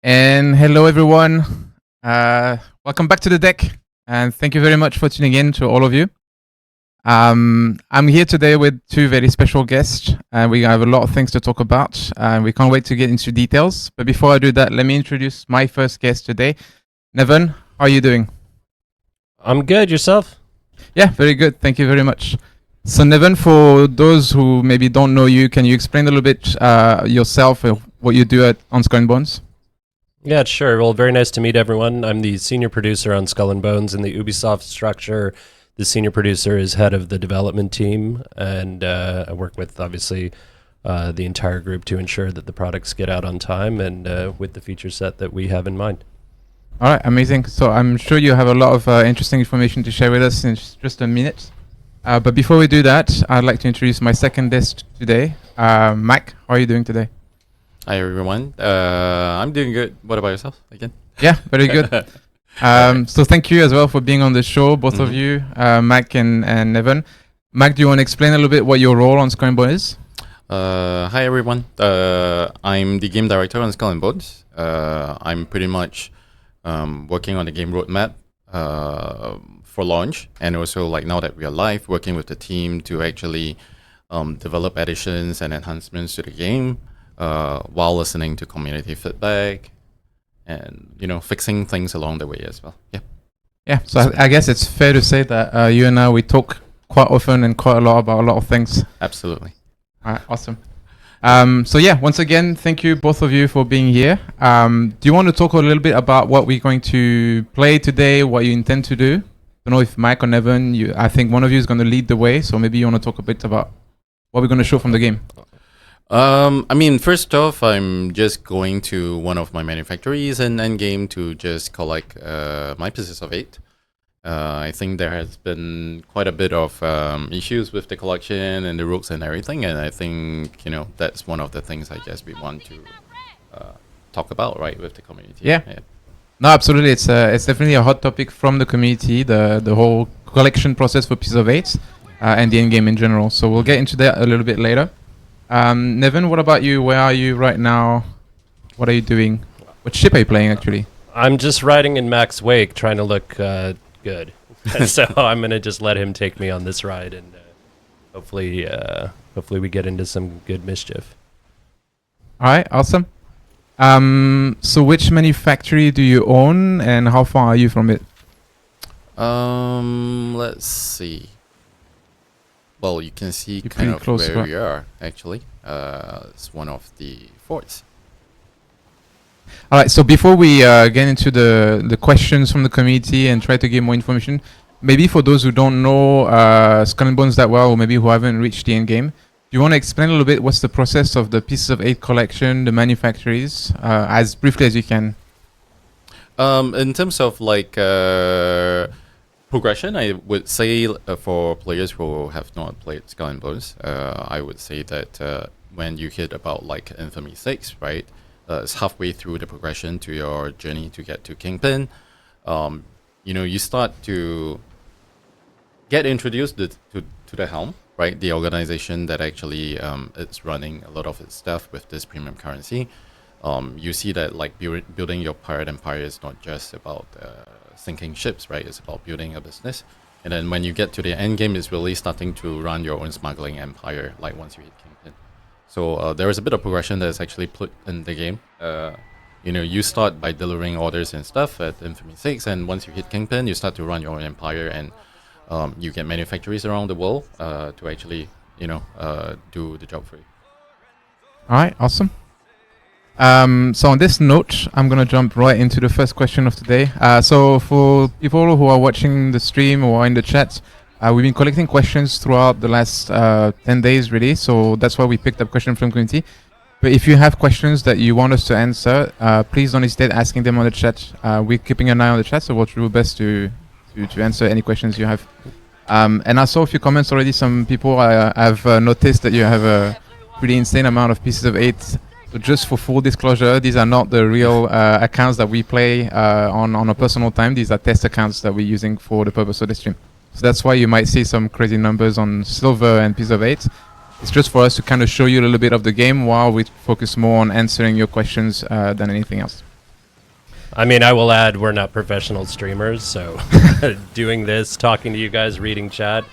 And hello, everyone. Welcome back to the deck, and thank you very much for tuning in to all of you. I'm here today with two very special guests, and we have a lot of things to talk about, and we can't wait to get into details. But before I do that, let me introduce my first guest today, Naval. How are you doing? I'm good. Yourself? Yeah, very good. Thank you very much. So, Naval, for those who maybe don't know you, can you explain a little bit yourself, what you do on Skull and Bones? Yeah, sure. Well, very nice to meet everyone. I'm the senior producer on Skull and Bones in the Ubisoft structure. The senior producer is head of the development team, and I work with, obviously, the entire group to ensure that the products get out on time and with the feature set that we have in mind. All right, amazing. So I'm sure you have a lot of interesting information to share with us in just a minute. But before we do that, I'd like to introduce my second guest today, Mac. How are you doing today? Hi everyone. I'm doing good. What about yourself again? Yeah, very good. So thank you as well for being on the show, both of you, Mac and Evan. Mac, do you want to explain a little bit what your role on Skull and Bones is? Hi everyone. I'm the game director on Skull and Bones. I'm pretty much working on the game roadmap for launch, and also like now that we are live, working with the team to actually develop additions and enhancements to the game. While listening to community feedback and, fixing things along the way as well. Yeah. Yeah, so I guess it's fair to say that you and I, we talk quite often and quite a lot about a lot of things. Absolutely. All right, awesome. So yeah, once again, thank you both of you for being here. Do you want to talk a little bit about what we're going to play today, what you intend to do? I don't know if Mike or Evan, I think one of you is going to lead the way, so maybe you want to talk a bit about what we're going to show from the game. First off, I'm just going to one of my manufactories in Endgame to just collect my pieces of 8. I think there has been quite a bit of issues with the collection and the rogues and everything, and I think, that's one of the things I guess we want to talk about, right, with the community. Yeah. No, absolutely. It's definitely a hot topic from the community, the whole collection process for pieces of 8 and the endgame in general. So we'll get into that a little bit later. Nevin, what about you? Where are you right now? What are you doing? What ship are you playing, actually? I'm just riding in Mac's wake, trying to look good. So I'm going to just let him take me on this ride, and hopefully we get into some good mischief. All right, awesome. So which manufactory do you own, and how far are you from it? Let's see. Well, you can see You're kind of close, where we are, actually. It's one of the forts. All right, so before we get into the questions from the community and try to get more information, maybe for those who don't know Skull and Bones that well, or maybe who haven't reached the end game, do you want to explain a little bit what's the process of the pieces of 8 collection, the manufactories, as briefly as you can? In terms of like progression, I would say for players who have not played Skull and Bones, I would say that when you hit about like Infamy 6, right, it's halfway through the progression to your journey to get to Kingpin. You start to get introduced to the Helm, right, the organization that actually is running a lot of its stuff with this premium currency. You see that like building your pirate empire is not just about sinking ships, right? It's about building a business. And then when you get to the end game, it's really starting to run your own smuggling empire, like once you hit Kingpin. So there is a bit of progression that is actually put in the game. You start by delivering orders and stuff at Infamy 6, and once you hit Kingpin, you start to run your own empire, and you get manufactories around the world to actually, do the job for you. All right, awesome. So on this note, I'm going to jump right into the first question of today. So for people who are watching the stream or in the chat, we've been collecting questions throughout the last 10 days, really. So that's why we picked up questions from community. But if you have questions that you want us to answer, please don't hesitate asking them on the chat. We're keeping an eye on the chat, so we'll do our best to answer any questions you have. And I saw a few comments already. Some people have noticed that you have a pretty insane amount of pieces of 8. So just for full disclosure, these are not the real accounts that we play on a personal time. These are test accounts that we're using for the purpose of the stream. So that's why you might see some crazy numbers on silver and piece of 8. It's just for us to kind of show you a little bit of the game while we focus more on answering your questions than anything else. I mean, I will add, we're not professional streamers, so doing this, talking to you guys, reading chat,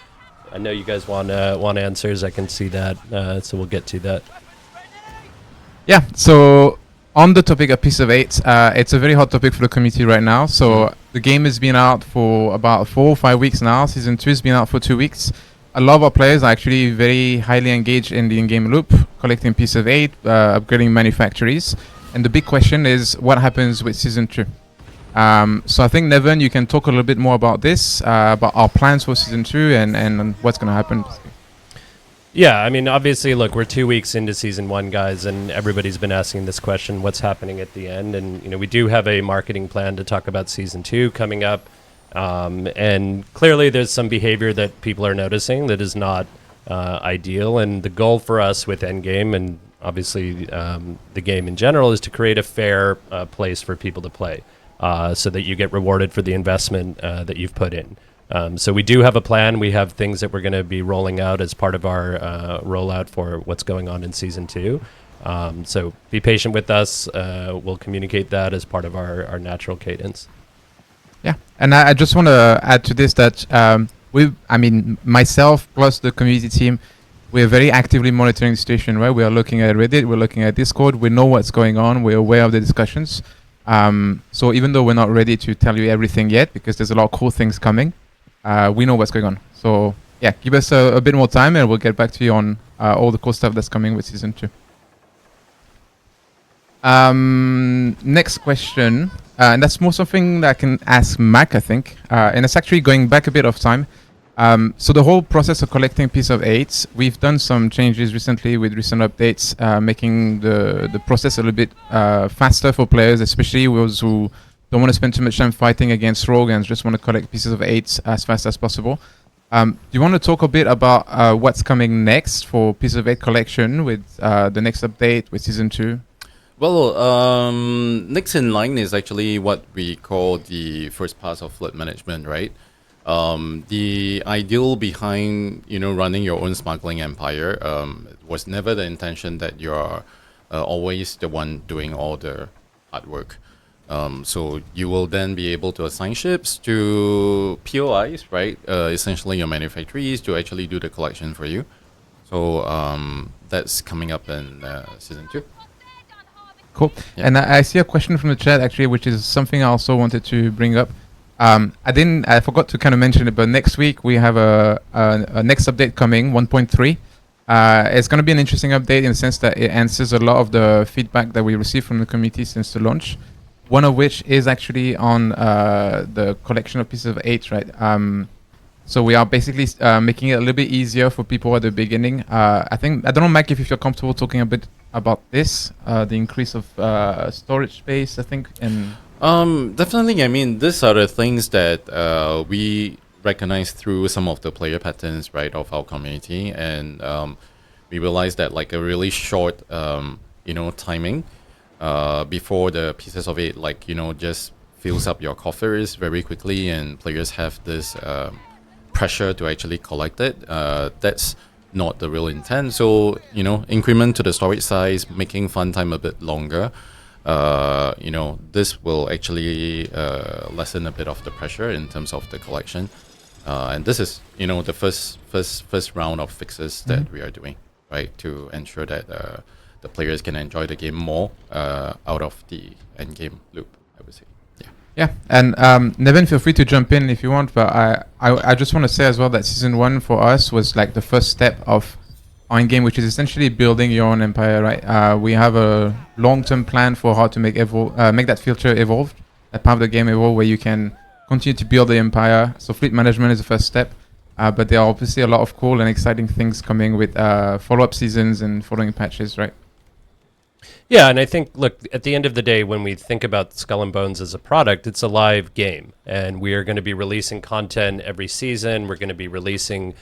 I know you guys want answers. I can see that, so we'll get to that. Yeah, so on the topic of Piece of 8, it's a very hot topic for the community right now. So the game has been out for about 4 or 5 weeks now. Season 2 has been out for 2 weeks. A lot of our players are actually very highly engaged in the in-game loop, collecting Piece of 8, upgrading manufactories. And the big question is what happens with Season 2? So I think, Nevin, you can talk a little bit more about this, about our plans for Season 2 and what's going to happen. Yeah, I mean, obviously, look, we're 2 weeks into Season 1, guys, and everybody's been asking this question, what's happening at the end? And, you know, we do have a marketing plan to talk about Season 2 coming up. And clearly there's some behavior that people are noticing that is not ideal. And the goal for us with Endgame and obviously the game in general is to create a fair place for people to play so that you get rewarded for the investment that you've put in. So we do have a plan. We have things that we're going to be rolling out as part of our rollout for what's going on in Season 2. So be patient with us. We'll communicate that as part of our natural cadence. Yeah, and I just want to add to this that myself plus the community team, we're very actively monitoring the situation, right? We are looking at Reddit, we're looking at Discord, we know what's going on, we're aware of the discussions. So even though we're not ready to tell you everything yet, because there's a lot of cool things coming, we know what's going on. So yeah, give us a bit more time and we'll get back to you on all the cool stuff that's coming with Season 2. Next question, and that's more something that I can ask Mac, I think, and it's actually going back a bit of time. So the whole process of collecting Piece of 8, we've done some changes recently with recent updates, making the process a little bit faster for players, especially those who don't want to spend too much time fighting against rogue and just want to collect Pieces of 8 as fast as possible. Do you want to talk a bit about what's coming next for Piece of 8 collection with the next update with Season 2? Well, next in line is actually what we call the first pass of flood management, right? The ideal behind, running your own smuggling empire was never the intention that you're always the one doing all the hard work. So you will then be able to assign ships to POIs, right? Essentially your manufactories to actually do the collection for you. So that's coming up in Season 2. Cool. Yeah. And I see a question from the chat actually, which is something I also wanted to bring up. I forgot to kind of mention it, but next week we have a next update coming, 1.3. It's going to be an interesting update in the sense that it answers a lot of the feedback that we received from the community since the launch. One of which is actually on the collection of Pieces of 8, right? So we are basically making it a little bit easier for people at the beginning. I don't know, Mike, if you feel comfortable talking a bit about this, the increase of storage space, I think, and definitely. I mean, these are the things that we recognize through some of the player patterns, right, of our community, and we realized that like a really short, timing before the Pieces of 8, just fills up your coffers very quickly, and players have this pressure to actually collect it. That's not the real intent. So, increment to the storage size, making fun time a bit longer. This will actually lessen a bit of the pressure in terms of the collection. And this is, the first round of fixes that we are doing, right, to ensure that the players can enjoy the game more out of the end game loop, I would say. Yeah, and Nevin, feel free to jump in if you want, but I just want to say as well that Season 1 for us was like the first step of our end game, which is essentially building your own empire, right? We have a long-term plan for how to make that feature evolve, that part of the game evolve, where you can continue to build the empire. So fleet management is the first step, but there are obviously a lot of cool and exciting things coming with follow-up seasons and following patches, right? Yeah, and I think, look, at the end of the day, when we think about Skull and Bones as a product, it's a live game, and we are going to be releasing content every season. We're going to be releasing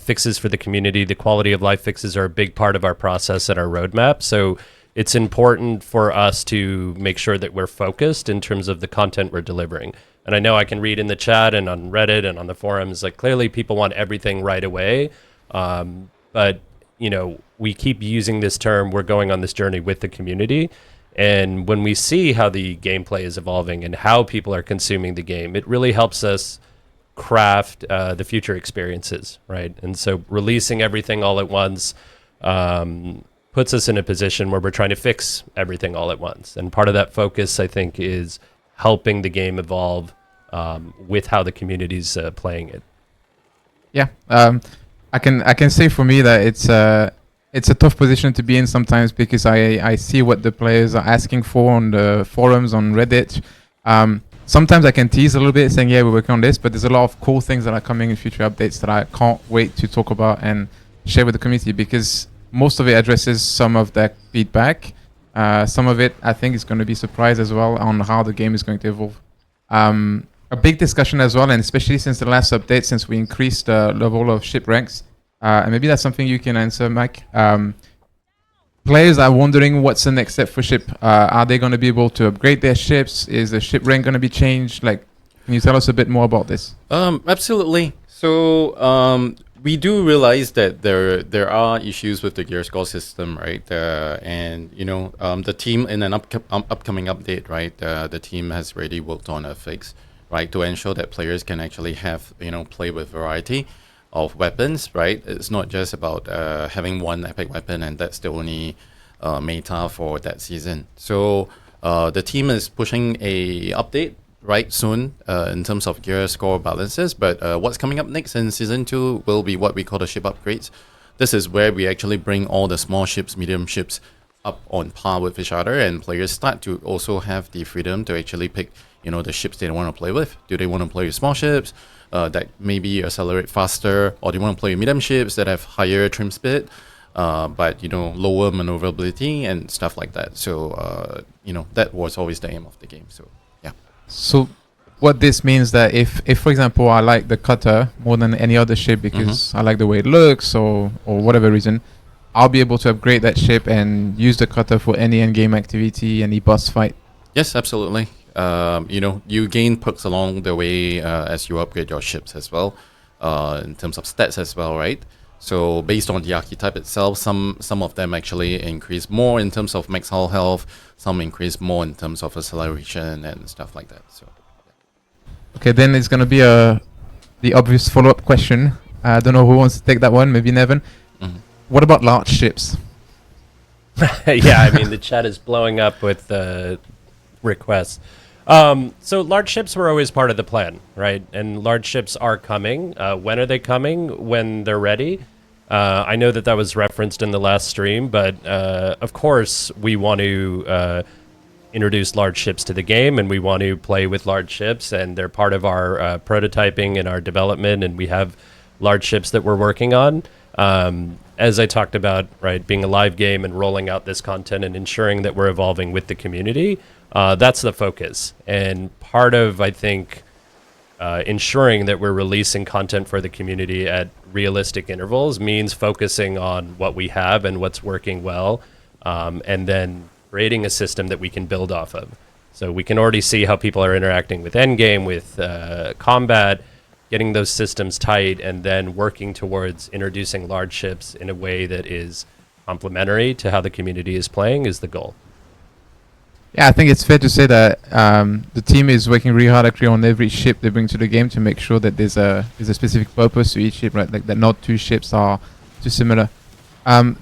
fixes for the community. The quality of life fixes are a big part of our process and our roadmap, so it's important for us to make sure that we're focused in terms of the content we're delivering. And I know I can read in the chat and on Reddit and on the forums, like clearly people want everything right away, but we keep using this term, we're going on this journey with the community. And when we see how the gameplay is evolving and how people are consuming the game, it really helps us craft the future experiences, right? And so releasing everything all at once puts us in a position where we're trying to fix everything all at once. And part of that focus, I think, is helping the game evolve with how the community's playing it. Yeah, I can say for me that it's a tough position to be in sometimes, because I see what the players are asking for on the forums on Reddit. Sometimes I can tease a little bit saying, yeah, we're working on this, but there's a lot of cool things that are coming in future updates that I can't wait to talk about and share with the community, because most of it addresses some of that feedback. Some of it, I think, is going to be surprised as well on how the game is going to evolve. A big discussion as well, and especially since the last update, since we increased the level of ship ranks, and maybe that's something you can answer, Mike. Players are wondering what's the next step for ship. Are they going to be able to upgrade their ships? Is the ship rank going to be changed? Like, can you tell us a bit more about this? Absolutely. So we do realize that there are issues with the gear score system, right? And the team in an upcoming update, right? The team has already worked on a fix, right, to ensure that players can actually have play with variety of weapons, right? It's not just about having one epic weapon and that's the only meta for that season. So the team is pushing a update right soon in terms of gear score balances, but what's coming up next in season 2 will be what we call the ship upgrades. This is where we actually bring all the small ships, medium ships up on par with each other, and players start to also have the freedom to actually pick the ships they want to play with. Do they want to play with small ships that maybe accelerate faster, or do you want to play with medium ships that have higher trim speed but lower maneuverability and stuff like that? So that was always the aim of the game. So yeah. So what this means that if for example, I like the cutter more than any other ship because I like the way it looks or whatever reason, I'll be able to upgrade that ship and use the cutter for any endgame activity, any boss fight. Yes, absolutely. You gain perks along the way as you upgrade your ships as well, in terms of stats as well, right? So based on the archetype itself, some of them actually increase more in terms of max hull health, some increase more in terms of acceleration and stuff like that. So okay, then it's gonna be the obvious follow-up question. I don't know who wants to take that one. Maybe Nevin. What about large ships? Yeah, I mean the chat is blowing up with requests. So large ships were always part of the plan, right? And large ships are coming. When are they coming? When they're ready. I know that was referenced in the last stream, but of course we want to introduce large ships to the game, and we want to play with large ships, and they're part of our prototyping and our development, and we have large ships that we're working on. As I talked about, right, being a live game and rolling out this content and ensuring that we're evolving with the community, that's the focus. And part of, I think, ensuring that we're releasing content for the community at realistic intervals means focusing on what we have and what's working well, and then creating a system that we can build off of. So we can already see how people are interacting with endgame, with combat, getting those systems tight, and then working towards introducing large ships in a way that is complementary to how the community is playing is the goal. Yeah, I think it's fair to say that the team is working really hard actually on every ship they bring to the game to make sure that there's a specific purpose to each ship, right? Like that not two ships are too similar.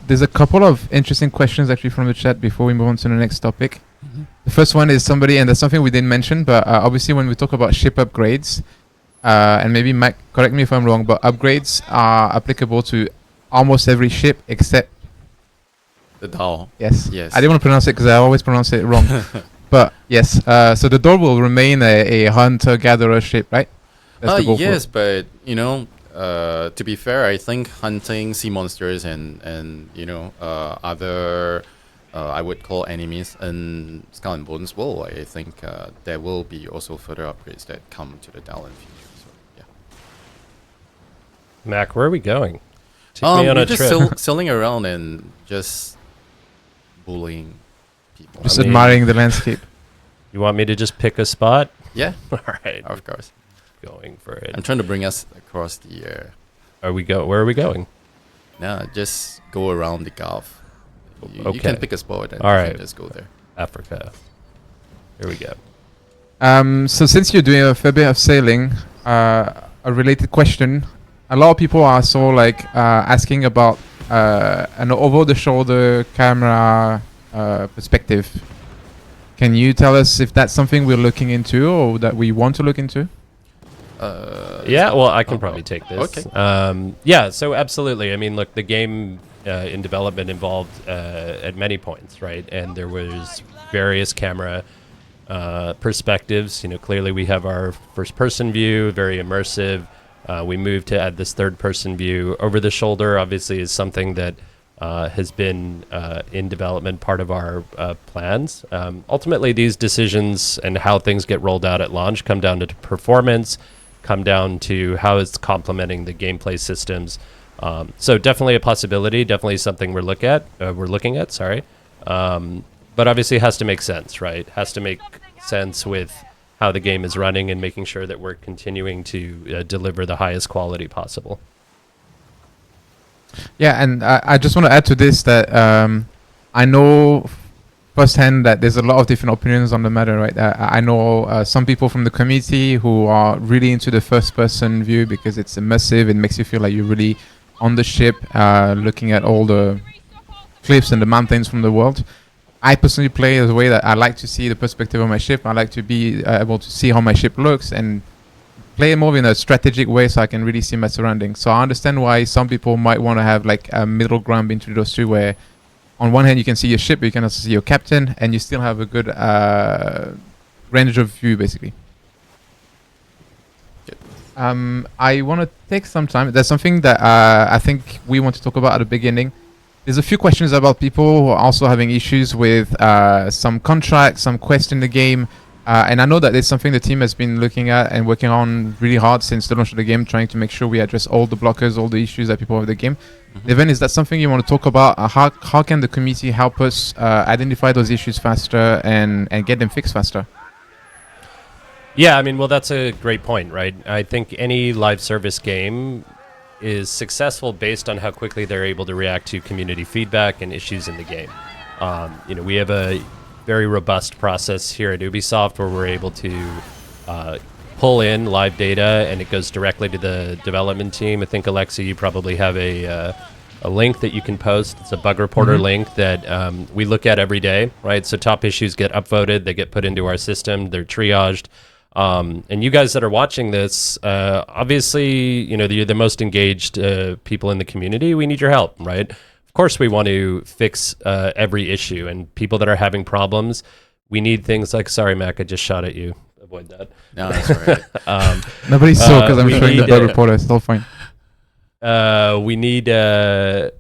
There's a couple of interesting questions actually from the chat before we move on to the next topic. The first one is somebody, and that's something we didn't mention, but obviously when we talk about ship upgrades, and maybe Mike, correct me if I'm wrong, but upgrades are applicable to almost every ship except the Naval. Yes. Yes. I didn't want to pronounce it because I always pronounce it wrong. But yes, so the door will remain a hunter-gatherer ship, right? That's the goal yes, but to be fair, I think hunting sea monsters and other I would call enemies in Skull and Bones will. I think there will be also further upgrades that come to the Naval in future. So yeah. Mac, where are we going? Take me on a just trip. sailing around and just bullying people. Just admiring the landscape. You want me to just pick a spot? Yeah. All right. Of course. Going for it. I'm trying to bring us across the. Where are we going? No, just go around the Gulf. You Okay. can pick a spot and All you right. can just go there. Africa. Here we go. So since you're doing a fair bit of sailing, a related question. A lot of people are asking about an over-the-shoulder camera perspective. Can you tell us if that's something we're looking into or that we want to look into? Yeah, well, I can probably take this. Okay. Yeah, so absolutely. I mean, look, the game in development involved at many points, right? And there was various camera perspectives. Clearly we have our first-person view, very immersive. We moved to add this third-person view. Over the shoulder, obviously, is something that has been in development, part of our plans. Ultimately, these decisions and how things get rolled out at launch come down to performance, come down to how it's complementing the gameplay systems. So definitely a possibility, definitely something we're looking at. Sorry, but obviously it has to make sense, right? Has to make sense with how the game is running and making sure that we're continuing to deliver the highest quality possible. Yeah, and I just want to add to this that I know firsthand that there's a lot of different opinions on the matter, right? I know some people from the community who are really into the first-person view because it's immersive. It makes you feel like you're really on the ship, looking at all the cliffs and the mountains from the world. I personally play as a way that I like to see the perspective of my ship. I like to be able to see how my ship looks and play more in a strategic way so I can really see my surroundings. So I understand why some people might want to have like a middle ground between those two, where on one hand you can see your ship, but you can also see your captain, and you still have a good range of view, basically. I want to take some time. There's something that I think we want to talk about at the beginning. There's a few questions about people who are also having issues with some contracts, some quests in the game. And I know that it's something the team has been looking at and working on really hard since the launch of the game, trying to make sure we address all the blockers, all the issues that people have with the game. Devin, is that something you want to talk about? How can the community help us identify those issues faster and get them fixed faster? Yeah, I mean, well, that's a great point, right? I think any live service game is successful based on how quickly they're able to react to community feedback and issues in the game. We have a very robust process here at Ubisoft where we're able to pull in live data and it goes directly to the development team. I think, Alexi, you probably have a link that you can post. It's a bug reporter link that we look at every day, right? So top issues get upvoted, they get put into our system, they're triaged. And you guys that are watching this, obviously, you're the most engaged people in the community. We need your help, right? Of course, we want to fix every issue, and people that are having problems, we need things like, sorry, Mac, I just shot at you. Avoid that. No, that's all right. Nobody saw because I'm showing the bug reporter. It's still fine. We need the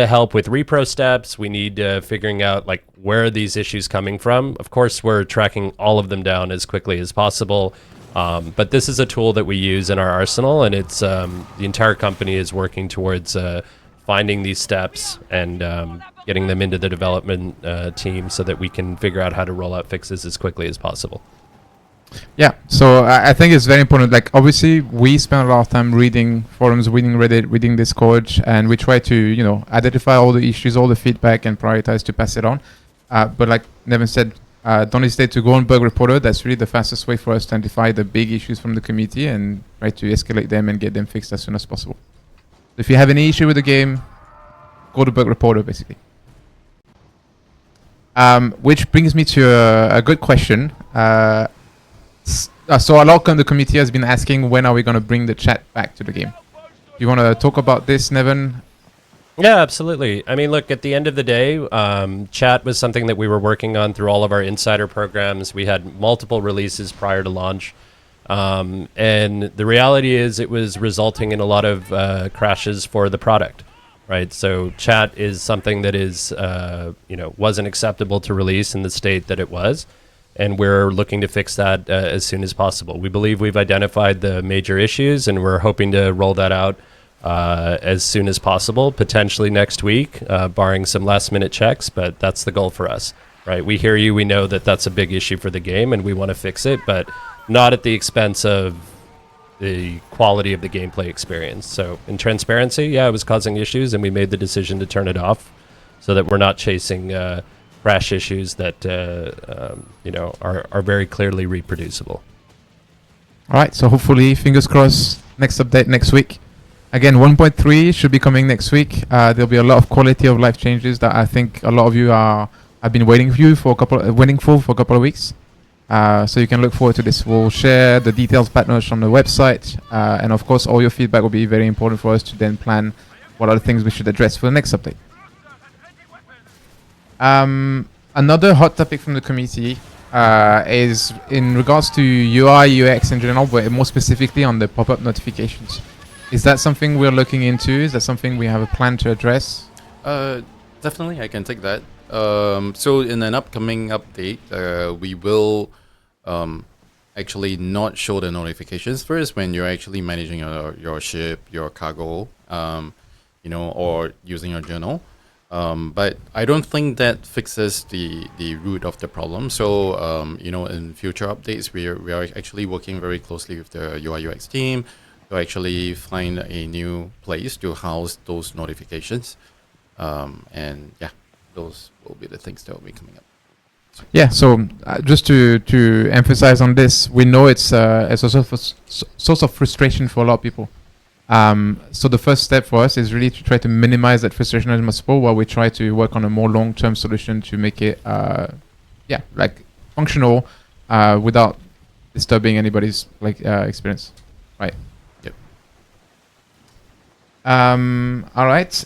help with repro steps. We need figuring out like where are these issues coming from. Of course, we're tracking all of them down as quickly as possible. But this is a tool that we use in our arsenal, and it's the entire company is working towards finding these steps and getting them into the development team so that we can figure out how to roll out fixes as quickly as possible. Yeah, so I think it's very important. Like, obviously, we spend a lot of time reading forums, reading Reddit, reading Discord, and we try to, identify all the issues, all the feedback, and prioritize to pass it on. But like Nevin said, don't hesitate to go on Bug Reporter. That's really the fastest way for us to identify the big issues from the community and try to escalate them and get them fixed as soon as possible. If you have any issue with the game, go to Bug Reporter, basically. Which brings me to a good question. So a lot of the community has been asking, when are we going to bring the chat back to the game? Do you want to talk about this, Nevin? Yeah, absolutely. I mean, look, at the end of the day, chat was something that we were working on through all of our insider programs. We had multiple releases prior to launch. And the reality is it was resulting in a lot of crashes for the product, right? So chat is something that is, wasn't acceptable to release in the state that it was. And we're looking to fix that as soon as possible. We believe we've identified the major issues, and we're hoping to roll that out as soon as possible, potentially next week, barring some last-minute checks, but that's the goal for us, right? We hear you. We know that that's a big issue for the game, and we want to fix it, but not at the expense of the quality of the gameplay experience. So in transparency, yeah, it was causing issues, and we made the decision to turn it off so that we're not chasing crash issues that are very clearly reproducible. All right, so hopefully, fingers crossed, next update next week. Again, 1.3 should be coming next week. There'll be a lot of quality of life changes that I think a lot of you have been waiting for a couple of weeks. So you can look forward to this. We'll share the details patch notes on the website, and of course, all your feedback will be very important for us to then plan what are the things we should address for the next update. Another hot topic from the community is in regards to UI, UX in general, but more specifically on the pop-up notifications. Is that something we're looking into? Is that something we have a plan to address? Definitely, I can take that. So in an upcoming update, we will actually not show the notifications first when you're actually managing your ship, your cargo, or using your journal. But I don't think that fixes the root of the problem. So, in future updates, we are actually working very closely with the UI UX team to actually find a new place to house those notifications. And yeah, those will be the things that will be coming up. Yeah, so just to emphasize on this, we know it's a source of frustration for a lot of people. So the first step for us is really to try to minimize that frustration as much as possible while we try to work on a more long-term solution to make it, functional without disturbing anybody's experience. Right. Yep. All right.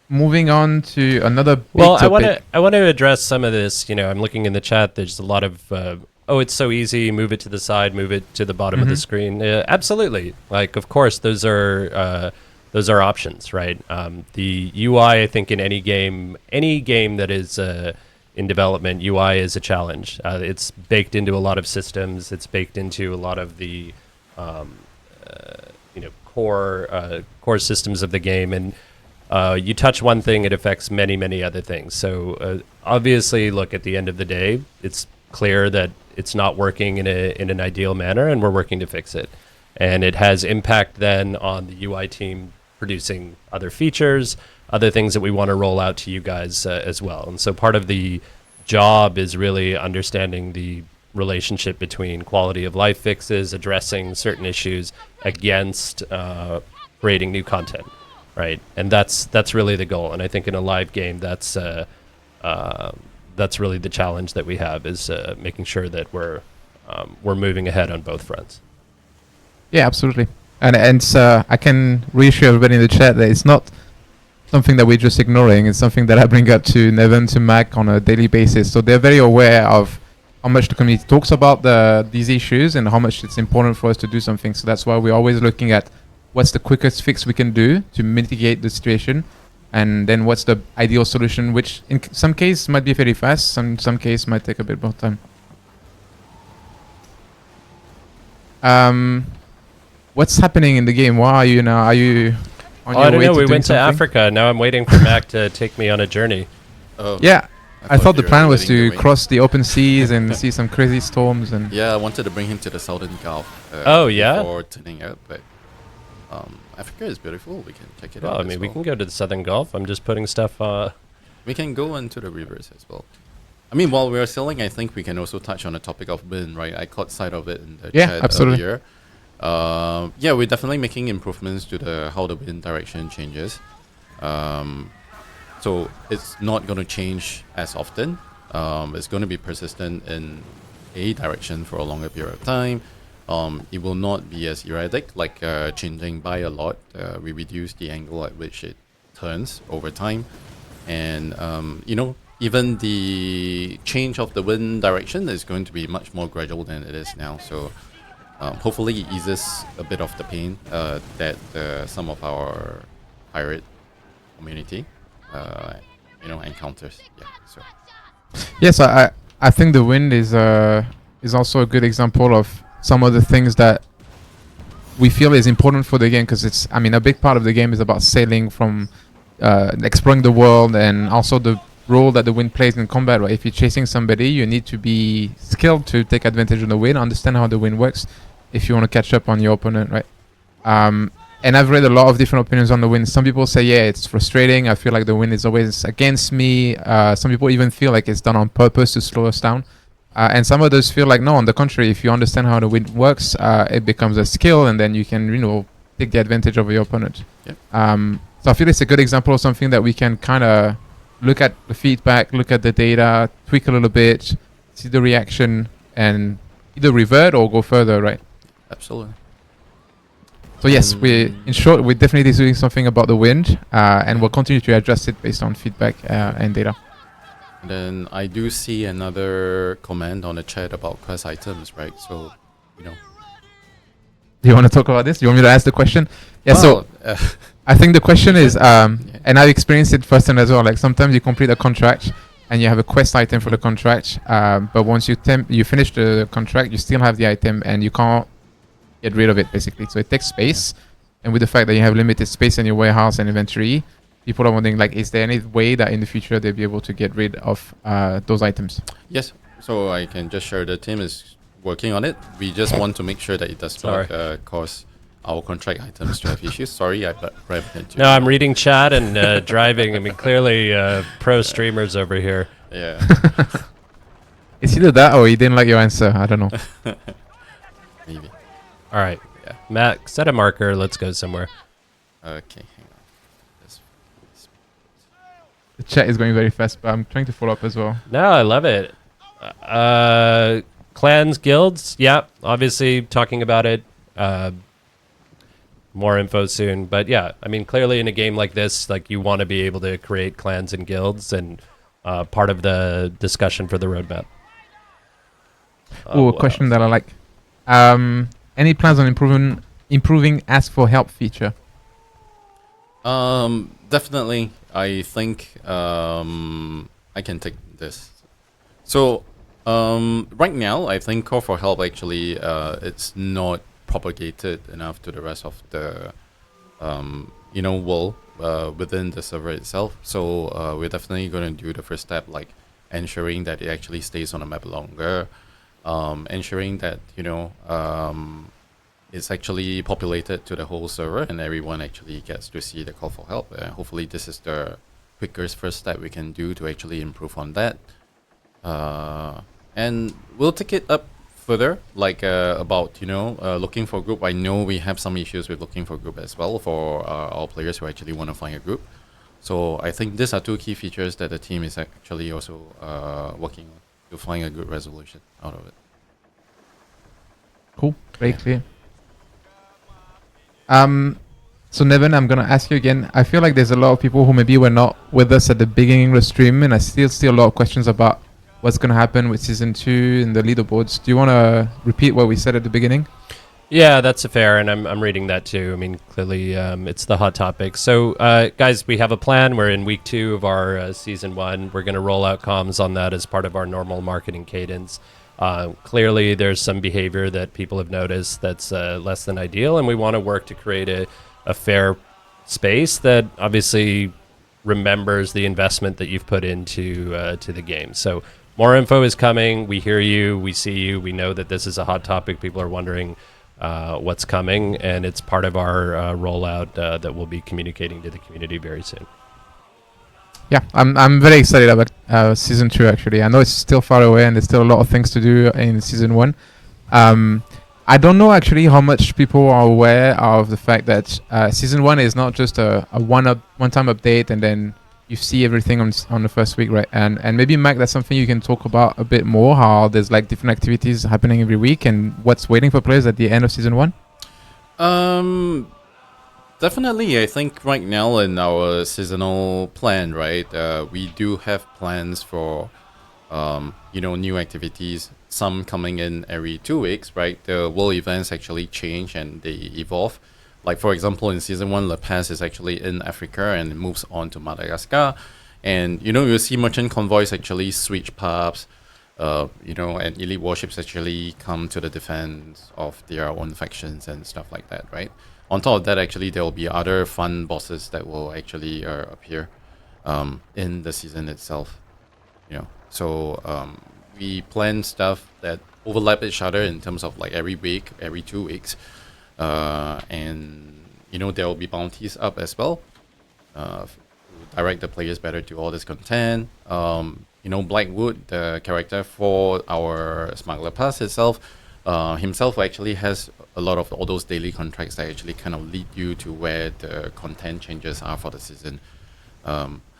Moving on to another big Well, topic. I want to address some of this. I'm looking in the chat. There's a lot of it's so easy. Move it to the side. Move it to the bottom of the screen. Absolutely. Of course, those are options, right? The UI, I think, in any game that is in development, UI is a challenge. It's baked into a lot of systems. It's baked into a lot of the core systems of the game, and you touch one thing, it affects many, many other things. So obviously, look, at the end of the day, it's clear that it's not working in an ideal manner, and we're working to fix it. And it has impact then on the UI team producing other features, other things that we want to roll out to you guys as well. And so part of the job is really understanding the relationship between quality of life fixes, addressing certain issues, against creating new content. Right, and that's really the goal. And I think in a live game, that's really the challenge that we have, is making sure that we're moving ahead on both fronts. Yeah, absolutely. And I can reassure everybody in the chat that it's not something that we're just ignoring. It's something that I bring up to Naval, to Mac on a daily basis. So they're very aware of how much the community talks about these issues and how much it's important for us to do something. So that's why we're always looking at what's the quickest fix we can do to mitigate the situation, and then what's the ideal solution, which in some case might be very fast, some case might take a bit more time. What's happening in the game? Why are you now? Are you on your I don't way know. to We doing went to something? Africa. Now I'm waiting for Mac to take me on a journey. Oh, Yeah, I thought the you plan were was leading to the way. cross the open seas and see some crazy storms and. Yeah, I wanted to bring him to the Southern Gulf. Oh, yeah? Before turning out, but Africa is beautiful. We can check it Well, out. I mean, as we well. can go to the Southern Gulf. I'm just putting stuff. We can go into the rivers as well. I mean, while we're sailing, I think we can also touch on the topic of wind, right? I caught sight of it in the chat absolutely. earlier. We're definitely making improvements to how the wind direction changes. So it's not going to change as often. It's going to be persistent in a direction for a longer period of time. It will not be as erratic, like changing by a lot. We reduce the angle at which it turns over time. And, even the change of the wind direction is going to be much more gradual than it is now. So hopefully it eases a bit of the pain that some of our pirate community, encounters. Yeah, so. Yes, I think the wind is also a good example of some of the things that we feel is important for the game, because a big part of the game is about sailing from exploring the world, and also the role that the wind plays in combat, right? If you're chasing somebody, you need to be skilled to take advantage of the wind, understand how the wind works if you want to catch up on your opponent, right? And I've read a lot of different opinions on the wind. Some people say, yeah, it's frustrating. I feel like the wind is always against me. Some people even feel like it's done on purpose to slow us down. And some others feel like, no, on the contrary, if you understand how the wind works, it becomes a skill, and then you can, take the advantage over your opponent. Yep. So I feel it's a good example of something that we can kind of look at the feedback, look at the data, tweak a little bit, see the reaction, and either revert or go further, right? Absolutely. So yes, in short, we're definitely doing something about the wind, and we'll continue to adjust it based on feedback and data. And then I do see another comment on the chat about quest items, right? So, Do you want to talk about this? Do you want me to ask the question? Yeah, so I think the question is, and I've experienced it firsthand as well, like sometimes you complete a contract and you have a quest item for the contract, but once you finish the contract, you still have the item and you can't get rid of it, basically. So it takes space, and with the fact that you have limited space in your warehouse and inventory, people are wondering, like, is there any way that in the future they'll be able to get rid of those items? Yes. So I can just share the team is working on it. We just want to make sure that it does not cause our contract items to have issues. Sorry, I grabbed into. No, I'm reading chat and driving. I mean, clearly pro streamers over here. Yeah. It's either that or he didn't like your answer. I don't know. Maybe. All right, Matt, set a marker. Let's go somewhere. Okay, hang on. The chat is going very fast, but I'm trying to follow up as well. No, I love it. Clans, guilds. Yeah, obviously talking about it. More info soon, but yeah, I mean, clearly in a game like this, like you want to be able to create clans and guilds, and part of the discussion for the roadmap. A question that I like. Any plans on improving ask for help feature? Definitely. I think I can take this. So right now, I think call for help actually it's not propagated enough to the rest of the world within the server itself. So we're definitely going to do the first step, like ensuring that it actually stays on the map longer, ensuring that it's actually populated to the whole server and everyone actually gets to see the call for help. Hopefully this is the quickest first step we can do to actually improve on that. And we'll take it up further, like about looking for group. I know we have some issues with looking for group as well for our players who actually want to find a group. So I think these are two key features that the team is actually also working on to find a good resolution out of it. Cool, very clear. So Nevin, I'm gonna ask you again. I feel like there's a lot of people who maybe were not with us at the beginning of the stream, and I still see a lot of questions about what's gonna happen with season 2 and the leaderboards. Do you want to repeat what we said at the beginning? Yeah, that's fair, and I'm reading that too. I mean, clearly it's the hot topic. So, guys, we have a plan. We're in week 2 of our season 1. We're going to roll out comms on that as part of our normal marketing cadence. Clearly, there's some behavior that people have noticed that's less than ideal, and we want to work to create a fair space that obviously remembers the investment that you've put into to the game. So more info is coming. We hear you. We see you. We know that this is a hot topic. People are wondering what's coming, and it's part of our rollout that we'll be communicating to the community very soon. Yeah, I'm very excited about season 2 actually. I know it's still far away and there's still a lot of things to do in season 1. I don't know actually how much people are aware of the fact that season 1 is not just a one-time update and then you see everything on the first week, right? And maybe Mac, that's something you can talk about a bit more, how there's like different activities happening every week and what's waiting for players at the end of season 1. Definitely, I think right now in our seasonal plan, right, we do have plans for new activities, some coming in every 2 weeks, right? The world events actually change and they evolve. Like, for example, in season 1, La Paz is actually in Africa and it moves on to Madagascar. And, you'll see merchant convoys actually switch paths, and elite warships actually come to the defense of their own factions and stuff like that, right? On top of that, actually, there will be other fun bosses that will actually appear in the season itself. So we plan stuff that overlap each other in terms of like every week, every 2 weeks, and there will be bounties up as well. Direct the players better to all this content. Blackwood, the character for our Smuggler Pass itself, himself actually has a lot of all those daily contracts that actually kind of lead you to where the content changes are for the season.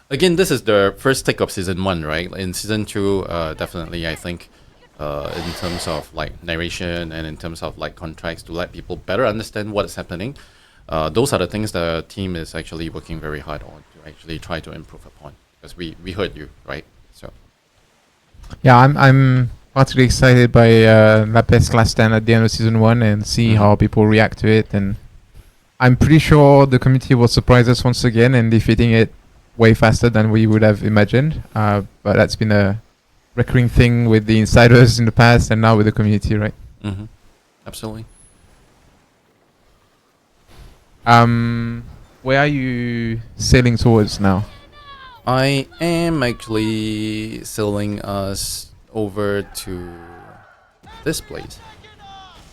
Again, this is the first take of season 1, right? In season 2, definitely, I think, in terms of like narration and in terms of like contracts to let people better understand what is happening, those are the things the team is actually working very hard on to actually try to improve upon. Because we heard you, right? So Yeah, I'm particularly excited by Lapis Last Stand at the end of season 1 and see how people react to it. And I'm pretty sure the community will surprise us once again and defeating it way faster than we would have imagined. But that's been a recurring thing with the insiders in the past and now with the community, right? Absolutely. Where are you sailing towards now? I am actually sailing us over to this place.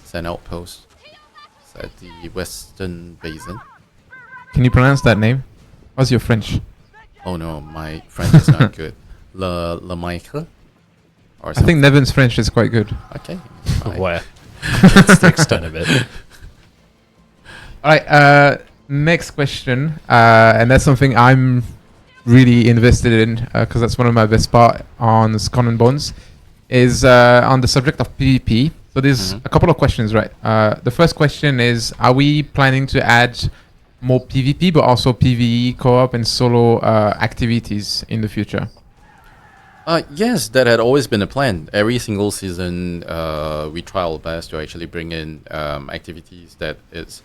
It's an outpost. It's at the Western Basin. Can you pronounce that name? How's your French? Oh no, my French is not good. Le Michael? I think Nevin's French is quite good. Okay. Wow. That's the extent of it. Alright, next question. And that's something I'm really invested in because that's one of my best part on Skull and Bones is on the subject of PvP. So there's a couple of questions, right? The first question is, are we planning to add more PvP but also PvE co-op and solo activities in the future? Yes, that had always been a plan. Every single season, we try our best to actually bring in activities that is,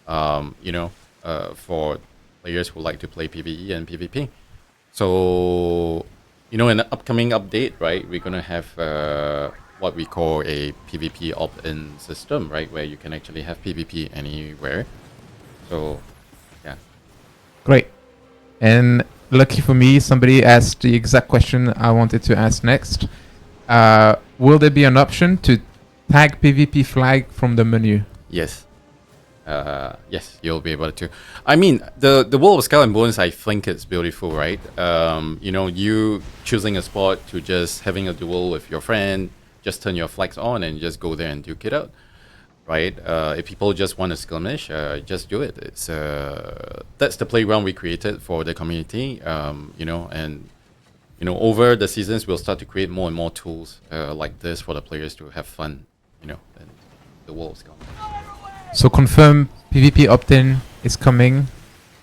for players who like to play PvE and PvP. So, in the upcoming update, right, we're going to have what we call a PvP opt-in system, right, where you can actually have PvP anywhere. So, yeah. Great. And lucky for me, somebody asked the exact question I wanted to ask next. Will there be an option to tag PvP flag from the menu? Yes. Yes, you'll be able to. I mean, the world of Skull and Bones, I think it's beautiful, right? You choosing a spot to just having a duel with your friend, just turn your flags on and just go there and duke it out, right? If people just want to skirmish, just do it. It's that's the playground we created for the community, over the seasons we'll start to create more and more tools like this for the players to have fun, in the world of Skull. So confirm PvP opt-in is coming.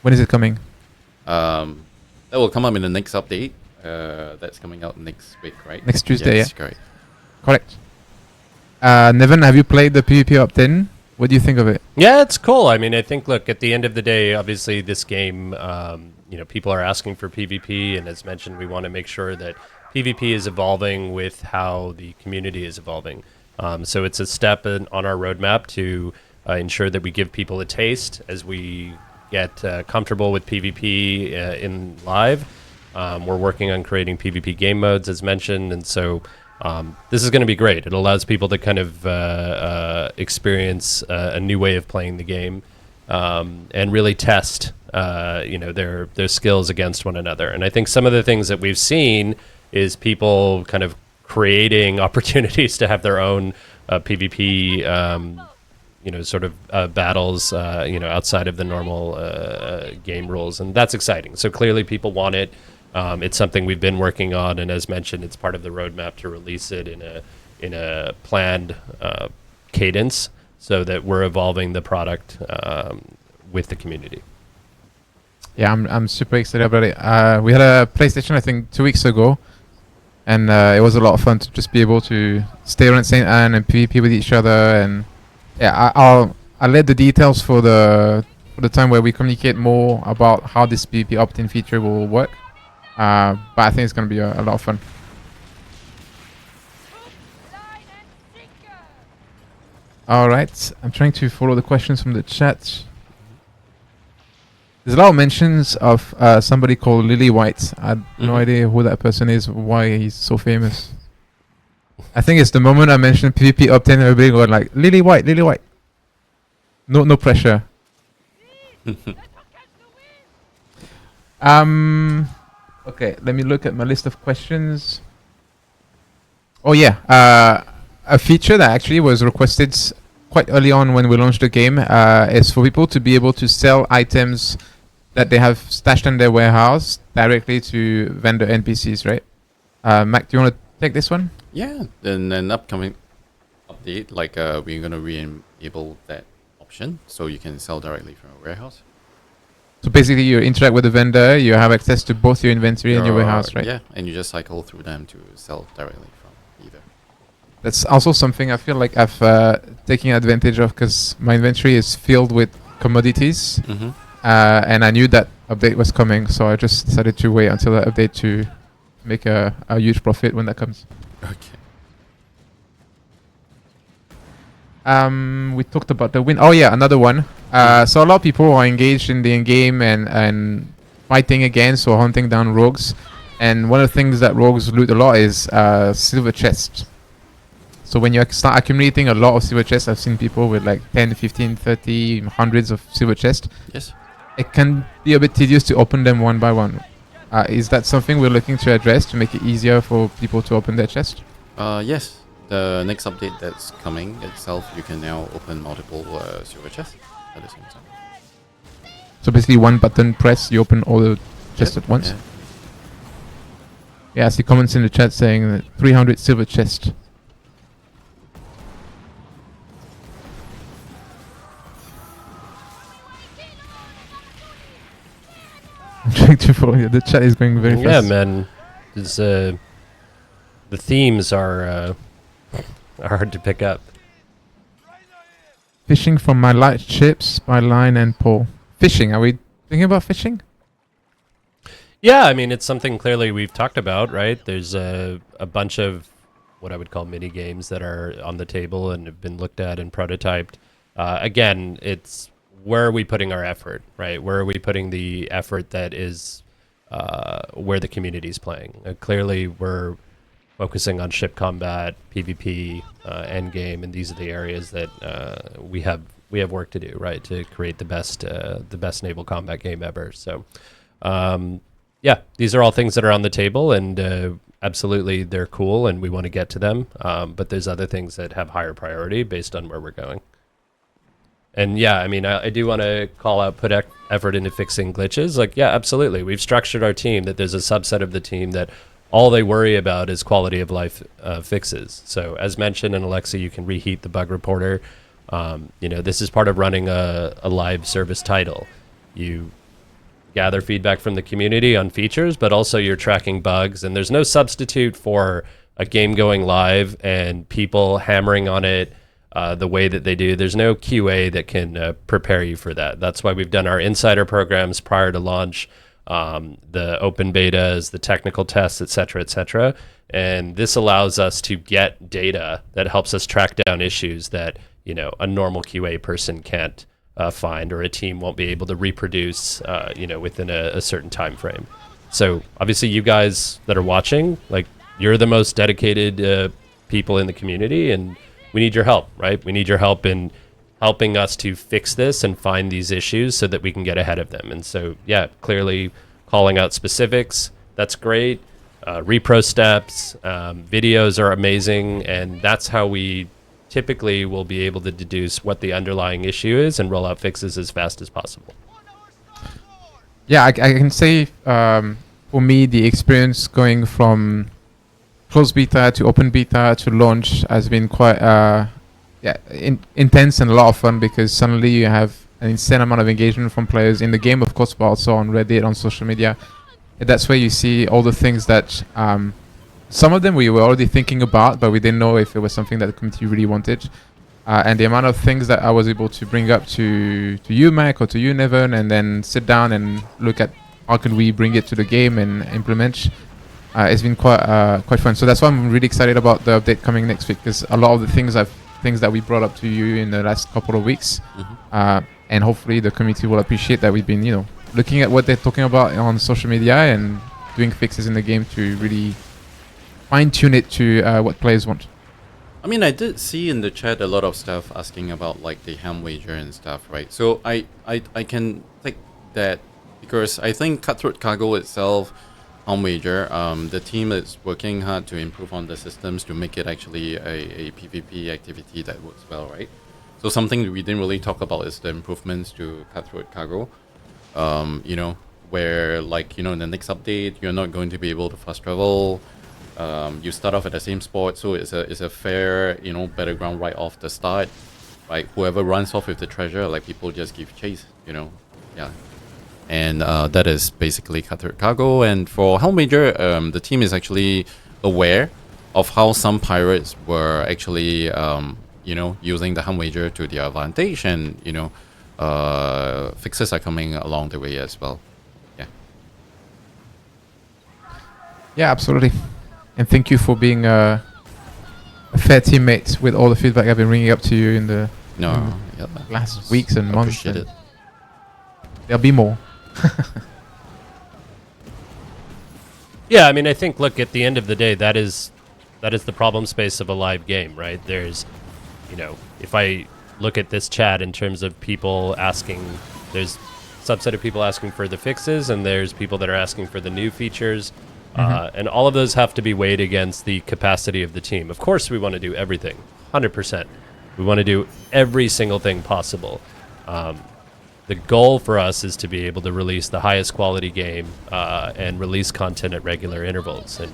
When is it coming? That will come up in the next update. That's coming out next week, right? Next Tuesday, yes, yeah. Correct. Correct. Nevin, have you played the PvP opt-in? What do you think of it? Yeah, it's cool. I mean, I think, look, at the end of the day, obviously this game, people are asking for PvP, and as mentioned, we want to make sure that PvP is evolving with how the community is evolving. So it's a step on our roadmap to ensure that we give people a taste as we get comfortable with PvP in live. We're working on creating PvP game modes, as mentioned, and so this is going to be great. It allows people to kind of experience a new way of playing the game and really test, their skills against one another. And I think some of the things that we've seen is people kind of creating opportunities to have their own PvP, battles, outside of the normal game rules, and that's exciting. So clearly, people want it. It's something we've been working on, and as mentioned, it's part of the roadmap to release it in a planned cadence, so that we're evolving the product with the community. Yeah, I'm super excited about it. We had a PlayStation, I think, 2 weeks ago, and it was a lot of fun to just be able to stay around St. Anne and PvP with each other. And yeah, I'll let the details for the time where we communicate more about how this PvP opt-in feature will work. But I think it's going to be a lot of fun. All right, I'm trying to follow the questions from the chat. There's a lot of mentions of somebody called Lily White. I have no idea who that person is, why he's so famous. I think it's the moment I mentioned PvP opt-in, everybody going like, Lily White, Lily White. No pressure. Okay, let me look at my list of questions. Oh yeah, a feature that actually was requested quite early on when we launched the game is for people to be able to sell items that they have stashed in their warehouse directly to vendor NPCs, right? Mac, do you want to take this one? Yeah, in an upcoming update, like we're gonna re-enable that option so you can sell directly from a warehouse. So basically, you interact with the vendor, you have access to both your inventory and your warehouse, right? Yeah, and you just cycle through them to sell directly from either. That's also something I feel like I've taken advantage of because my inventory is filled with commodities, and I knew that update was coming, so I just decided to wait until that update to make a huge profit when that comes. Okay. We talked about the win. Oh yeah, another one. So a lot of people are engaged in the in-game and fighting against or hunting down rogues. And one of the things that rogues loot a lot is silver chests. So when you start accumulating a lot of silver chests, I've seen people with like 10, 15, 30, hundreds of silver chests. Yes. It can be a bit tedious to open them one by one. Is that something we're looking to address to make it easier for people to open their chest? Yes. The next update that's coming itself, you can now open multiple silver chests at the same time. So basically one button press, you open all the chests at once? Yeah. Yeah, I see comments in the chat saying that 300 silver chest. I'm trying to follow you. The chat is going very fast. Yeah, man. It's, the themes are hard to pick up. Fishing from my light ships by line and pole. Fishing, are we thinking about fishing? Yeah, I mean, it's something clearly we've talked about, right? There's a bunch of what I would call mini games that are on the table and have been looked at and prototyped. Again, it's where are we putting our effort, right? Where are we putting the effort that is where the community is playing? Clearly, we're focusing on ship combat, PvP, endgame, and these are the areas that we have work to do, right, to create the best naval combat game ever. So, yeah, these are all things that are on the table, and absolutely they're cool, and we want to get to them. But there's other things that have higher priority based on where we're going. And yeah, I mean, I do want to call out, put effort into fixing glitches. Like, yeah, absolutely. We've structured our team that there's a subset of the team that all they worry about is quality of life fixes. So as mentioned in Alexa, you can reheat the bug reporter. This is part of running a live service title. You gather feedback from the community on features, but also you're tracking bugs. And there's no substitute for a game going live and people hammering on it the way that they do. There's no QA that can prepare you for that. That's why we've done our insider programs prior to launch, the open betas, the technical tests, et cetera, and this allows us to get data that helps us track down issues that a normal QA person can't find, or a team won't be able to reproduce within a certain time frame. So obviously you guys that are watching, like, you're the most dedicated people in the community, and we need your help, right? We need your help in helping us to fix this and find these issues so that we can get ahead of them. And so, yeah, clearly calling out specifics, that's great. Repro steps, videos are amazing, and that's how we typically will be able to deduce what the underlying issue is and roll out fixes as fast as possible. Yeah, I can say for me, the experience going from closed beta to open beta to launch has been quite intense and a lot of fun, because suddenly you have an insane amount of engagement from players in the game, of course, but also on Reddit, on social media. And that's where you see all the things that some of them we were already thinking about, but we didn't know if it was something that the community really wanted. And the amount of things that I was able to bring up to you, Mac, or to you, Nevin, and then sit down and look at how can we bring it to the game and implement. It's been quite fun. So that's why I'm really excited about the update coming next week, because a lot of the things that we brought up to you in the last couple of weeks, and hopefully the community will appreciate that we've been, looking at what they're talking about on social media and doing fixes in the game to really fine tune it to what players want. I mean, I did see in the chat a lot of stuff asking about like the ham wager and stuff, right? So I can take that because I think Cutthroat Cargo itself, ham wager, the team is working hard to improve on the systems to make it actually a PvP activity that works well, right? So something we didn't really talk about is the improvements to Cutthroat Cargo. You know, where like, you know, in the next update, you're not going to be able to fast travel. You start off at the same spot, so it's a fair, you know, battleground right off the start, right? Whoever runs off with the treasure, like people just give chase, you know, yeah. And that is basically Cutthroat Cargo. And for Helm Major, the team is actually aware of how some pirates were actually, you know, using the Helm Major to their advantage, and you know, fixes are coming along the way as well. Yeah. Yeah, absolutely. And thank you for being a fair teammate with all the feedback I've been bringing up to you in the No, yeah, last weeks and months. appreciate And it. there'll be more. Yeah, I mean, I think, look, at the end of the day, that is the problem space of a live game, right? There's, you know, if I look at this chat in terms of people asking, there's a subset of people asking for the fixes, and there's people that are asking for the new features. And all of those have to be weighed against the capacity of the team. Of course, we want to do everything, 100%. We want to do every single thing possible. The goal for us is to be able to release the highest quality game and release content at regular intervals. And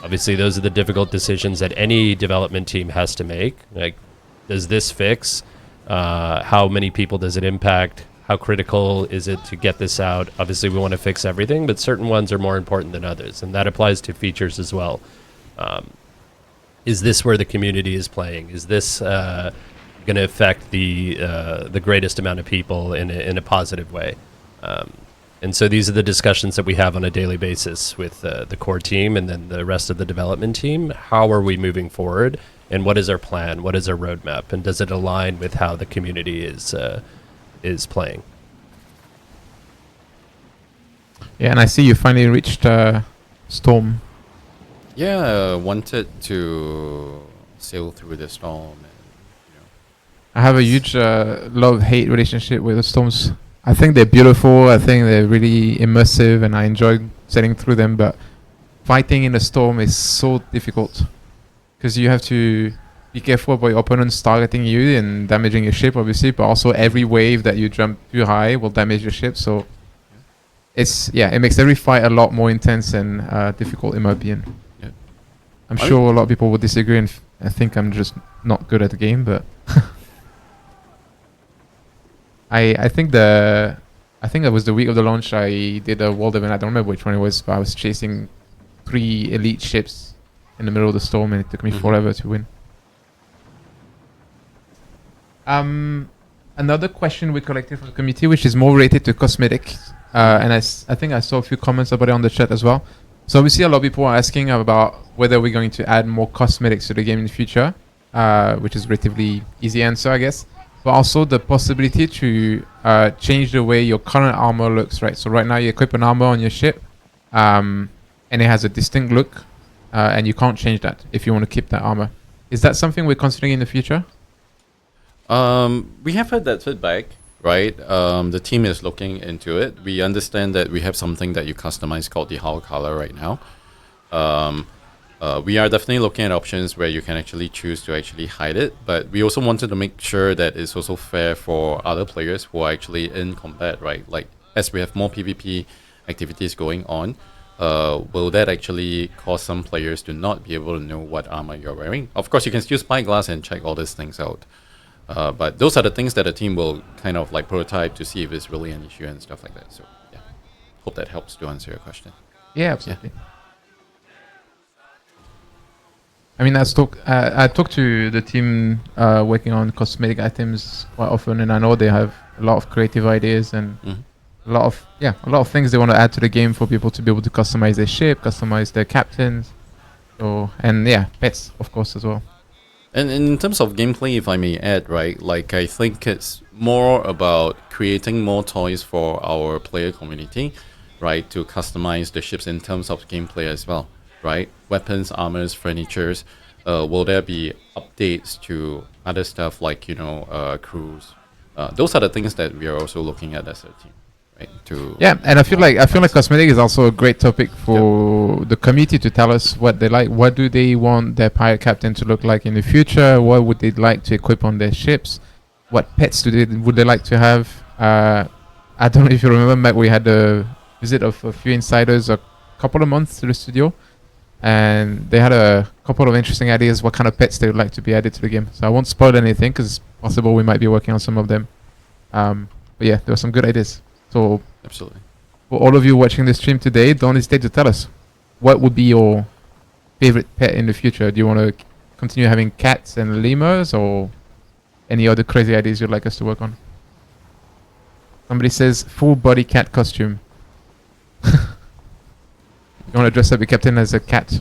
obviously, those are the difficult decisions that any development team has to make. Like, does this fix? How many people does it impact? How critical is it to get this out? Obviously, we want to fix everything, but certain ones are more important than others, and that applies to features as well. Is this where the community is playing? Is this going to affect the greatest amount of people in a positive way? And so these are the discussions that we have on a daily basis with the core team and then the rest of the development team. How are we moving forward? And what is our plan? What is our roadmap? And does it align with how the community is playing? Yeah, and I see you finally reached Storm. Yeah, wanted to sail through the storm. And, you know. I have a huge love-hate relationship with the Storms. I think they're beautiful. I think they're really immersive, and I enjoy sailing through them. But fighting in a storm is so difficult because you have to be careful about your opponents targeting you and damaging your ship, obviously. But also, every wave that you jump too high will damage your ship. So it makes every fight a lot more intense and difficult, in my opinion. Yeah. I'm sure a lot of people will disagree and I think I'm just not good at the game, but I think it was the week of the launch. I did a world event. I don't remember which one it was, but I was chasing 3 elite ships in the middle of the storm, and it took me forever to win. Another question we collected from the community, which is more related to cosmetics, and I think I saw a few comments about it on the chat as well. So obviously a lot of people are asking about whether we're going to add more cosmetics to the game in the future, which is a relatively easy answer, I guess. But also the possibility to change the way your current armor looks, right? So right now you equip an armor on your ship, and it has a distinct look, and you can't change that if you want to keep that armor. Is that something we're considering in the future? We have heard that feedback, right? The team is looking into it. We understand that we have something that you customize called the hull color right now. We are definitely looking at options where you can actually choose to actually hide it, but we also wanted to make sure that it's also fair for other players who are actually in combat, right? Like, as we have more PvP activities going on, will that actually cause some players to not be able to know what armor you're wearing? Of course, you can still spyglass and check all these things out. But those are the things that the team will kind of like prototype to see if it's really an issue and stuff like that. So, yeah. Hope that helps to answer your question. Yeah, absolutely. Yeah. I mean, I talk to the team working on cosmetic items quite often, and I know they have a lot of creative ideas and a lot of things they want to add to the game for people to be able to customize their ship, customize their captains, and pets, of course, as well. And in terms of gameplay, if I may add, right, like I think it's more about creating more toys for our player community, right, to customize the ships in terms of gameplay as well, right? Weapons, armors, furnitures, will there be updates to other stuff like crews? Those are the things that we are also looking at as a team, right? Yeah, and I feel like cosmetic is also a great topic for the community to tell us what they like. What do they want their pirate captain to look like in the future? What would they like to equip on their ships? What pets would they like to have? I don't know if you remember, Mac, we had a visit of a few insiders a couple of months to the studio, and they had a couple of interesting ideas what kind of pets they would like to be added to the game. So I won't spoil anything because it's possible we might be working on some of them. But yeah, there were some good ideas. So absolutely, for all of you watching the stream today, don't hesitate to tell us what would be your favorite pet in the future. Do you want to continue having cats and lemurs, or any other crazy ideas you'd like us to work on? Somebody says full body cat costume. You want to dress up your captain as a cat?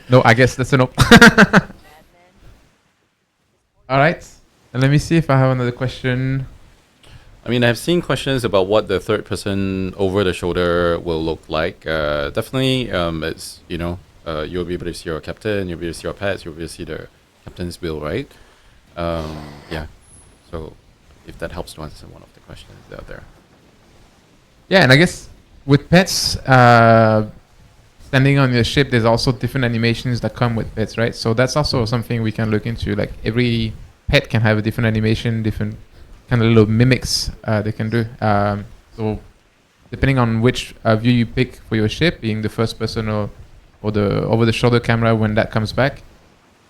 No, I guess that's a no. Alright, and let me see if I have another question. I mean, I've seen questions about what the third person over the shoulder will look like. Definitely, it's, you'll be able to see your captain, you'll be able to see your pets, you'll be able to see the captain's bill, right? Yeah, so if that helps to answer one of the questions out there. Yeah, and I guess with pets, standing on your ship, there's also different animations that come with pets, right? So that's also something we can look into. Like every pet can have a different animation, different kind of little mimics they can do. So depending on which view you pick for your ship, being the first person or the over the shoulder camera, when that comes back,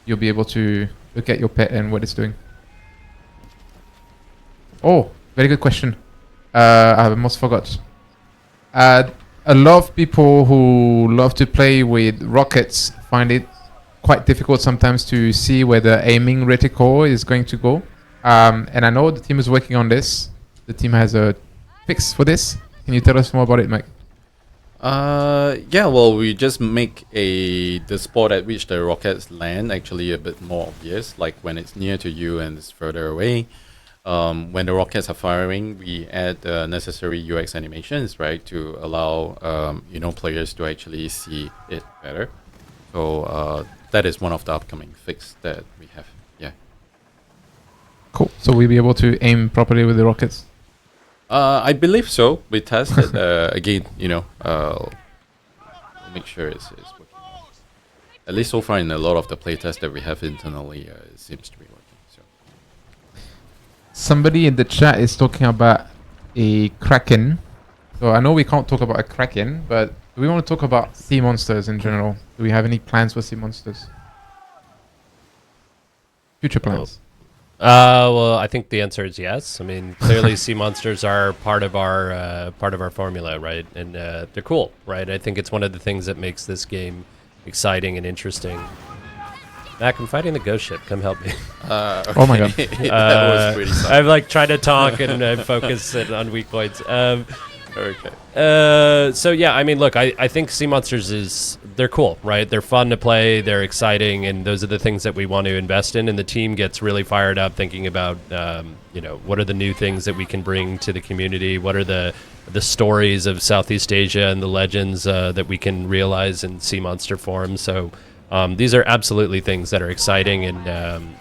you'll be able to look at your pet and what it's doing. Oh, very good question. I almost forgot. A lot of people who love to play with rockets find it quite difficult sometimes to see where the aiming reticle is going to go. And I know the team is working on this. The team has a fix for this. Can you tell us more about it, Mike? Yeah, well, we just make the spot at which the rockets land actually a bit more obvious, like when it's near to you and it's further away. When the rockets are firing, we add necessary UX animations, right, to allow players to actually see it better. So that is one of the upcoming fix that we have. Yeah. Cool. So we'll be able to aim properly with the rockets. I believe so. We tested again. We'll make sure it's working. At least so far in a lot of the playtests that we have internally, it seems to be working. So. Somebody in the chat is talking about a kraken. So I know we can't talk about a kraken, but do we want to talk about sea monsters in general? Do we have any plans for sea monsters? Future plans? Well, I think the answer is yes. I mean, clearly, sea monsters are part of our formula, right? And they're cool, right? I think it's one of the things that makes this game exciting and interesting. Mac, I'm fighting the ghost ship. Come help me. Okay. Oh my god! That was pretty sad. I've tried to talk and focus on weak points. Okay. So yeah, I mean, look, I think sea monsters they're cool, right? They're fun to play, they're exciting, and those are the things that we want to invest in. And the team gets really fired up thinking about, what are the new things that we can bring to the community? What are the stories of Southeast Asia and the legends that we can realize in sea monster form? So these are absolutely things that are exciting, and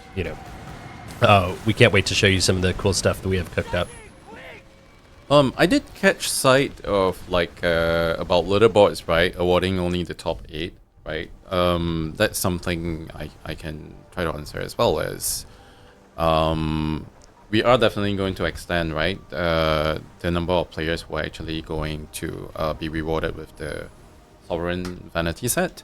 we can't wait to show you some of the cool stuff that we have cooked up. I did catch sight of about leaderboards, right? Awarding only the top 8, right? That's something I can try to answer as well as we are definitely going to extend, right? The number of players who are actually going to be rewarded with the Sovereign Vanity set.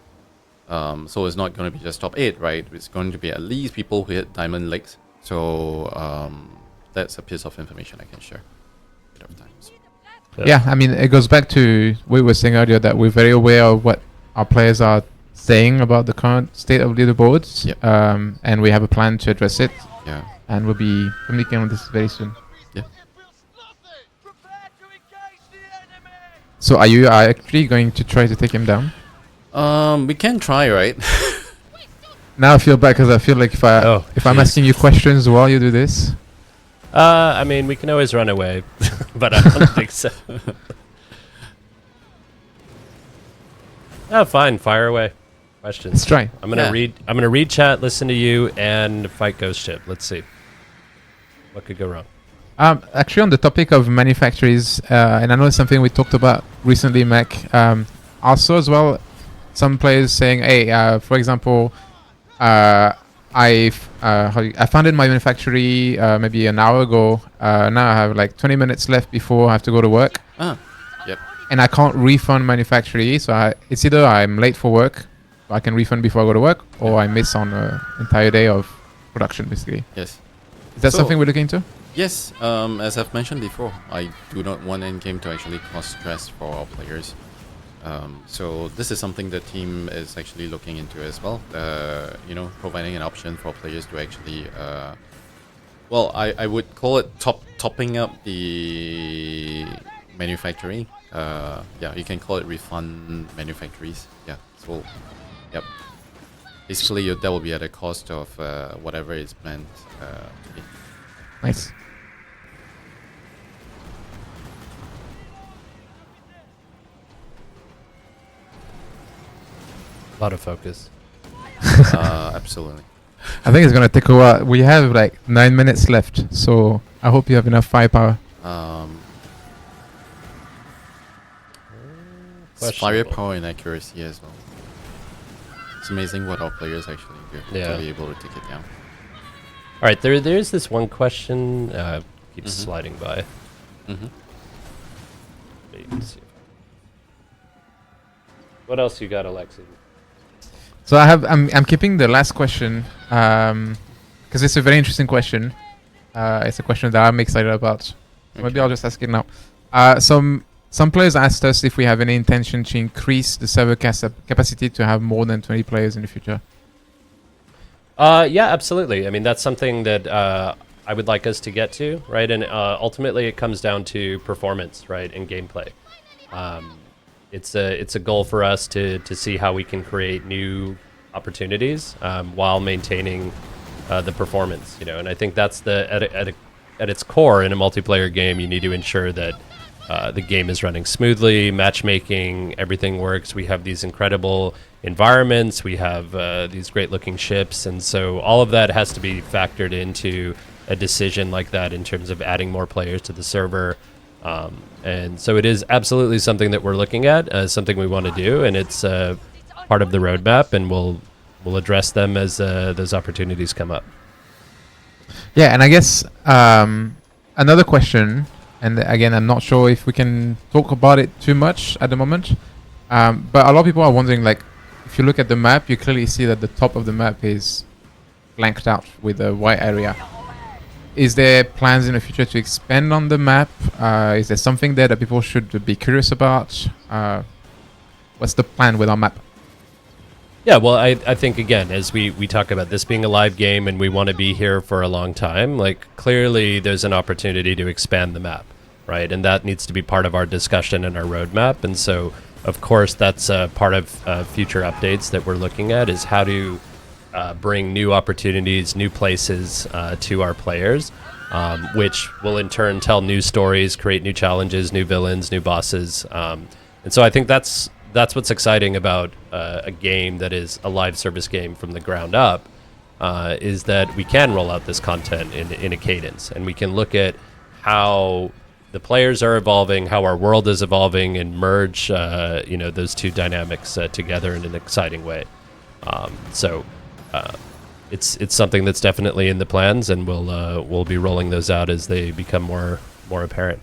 So it's not going to be just top 8, right? It's going to be at least people who hit Diamond Lakes. So that's a piece of information I can share. Of time, so. Yeah, I mean, it goes back to what we were saying earlier, that we're very aware of what our players are saying about the current state of leaderboards. Yep. And we have a plan to address it. Yeah. And we'll be communicating on this very soon. Yeah. So are you actually going to try to take him down? We can try, right? Now I feel bad because I feel like if I'm asking you questions while you do this. I mean, we can always run away, but I don't think so. Oh, fine. Fire away. Questions. Let's try. I'm gonna read. I'm gonna read chat, listen to you, and fight Ghost Ship. Let's see. What could go wrong? Actually, on the topic of manufactories, and I know it's something we talked about recently, Mac. Also, as well, some players saying, "Hey, for example, I founded my manufactory maybe an hour ago. Now I have like 20 minutes left before I have to go to work, Yep. and I can't refund my manufactory. So it's either I'm late for work, so I can refund before I go to work, or I miss on an entire day of production, basically. Yes. Is that So- something we're looking into? Yes, as I've mentioned before, I do not want endgame to actually cause stress for our players. So this is something the team is actually looking into as well. Providing an option for players to actually, I would call it topping up the manufacturing. You can call it refund manufactories. Yeah. So, yep. Basically, that will be at the cost of whatever is meant to be. Nice. A lot of focus. Absolutely. I think it's gonna take a while. We have like 9 minutes left, so I hope you have enough firepower. It's firepower and accuracy as well. It's amazing what our players actually do to be able to take it down. All right, there's this one question keeps Mhm. sliding by. Mm-hmm. Let's see. What else you got, Alexi? So I'm keeping the last question because it's a very interesting question. It's a question that I'm excited about. So maybe Okay. I'll just ask it now. Some players asked us if we have any intention to increase the server capacity to have more than 20 players in the future. Yeah, absolutely. I mean, that's something that I would like us to get to, right? And ultimately, it comes down to performance, right, and gameplay. It's a goal for us to see how we can create new opportunities while maintaining the performance, And I think that's at its core in a multiplayer game. You need to ensure that the game is running smoothly, matchmaking, everything works. We have these incredible environments, we have these great looking ships, and so all of that has to be factored into a decision like that in terms of adding more players to the server. And so it is absolutely something that we're looking at, something we want to do, and it's part of the roadmap, and we'll address them as those opportunities come up. Yeah, and I guess another question, and again, I'm not sure if we can talk about it too much at the moment, but a lot of people are wondering, like, if you look at the map, you clearly see that the top of the map is blanked out with a white area. Is there plans in the future to expand on the map? Is there something there that people should be curious about? What's the plan with our map? Yeah, well, I think, again, as we talk about this being a live game and we want to be here for a long time, like, clearly there's an opportunity to expand the map, right? And that needs to be part of our discussion and our roadmap. And so, of course, that's part of future updates that we're looking at, is how to bring new opportunities, new places to our players, which will in turn tell new stories, create new challenges, new villains, new bosses. And so I think that's what's exciting about a game that is a live service game from the ground up, is that we can roll out this content in a cadence, and we can look at how the players are evolving, how our world is evolving, and merge those two dynamics together in an exciting way. It's something that's definitely in the plans, and we'll be rolling those out as they become more apparent.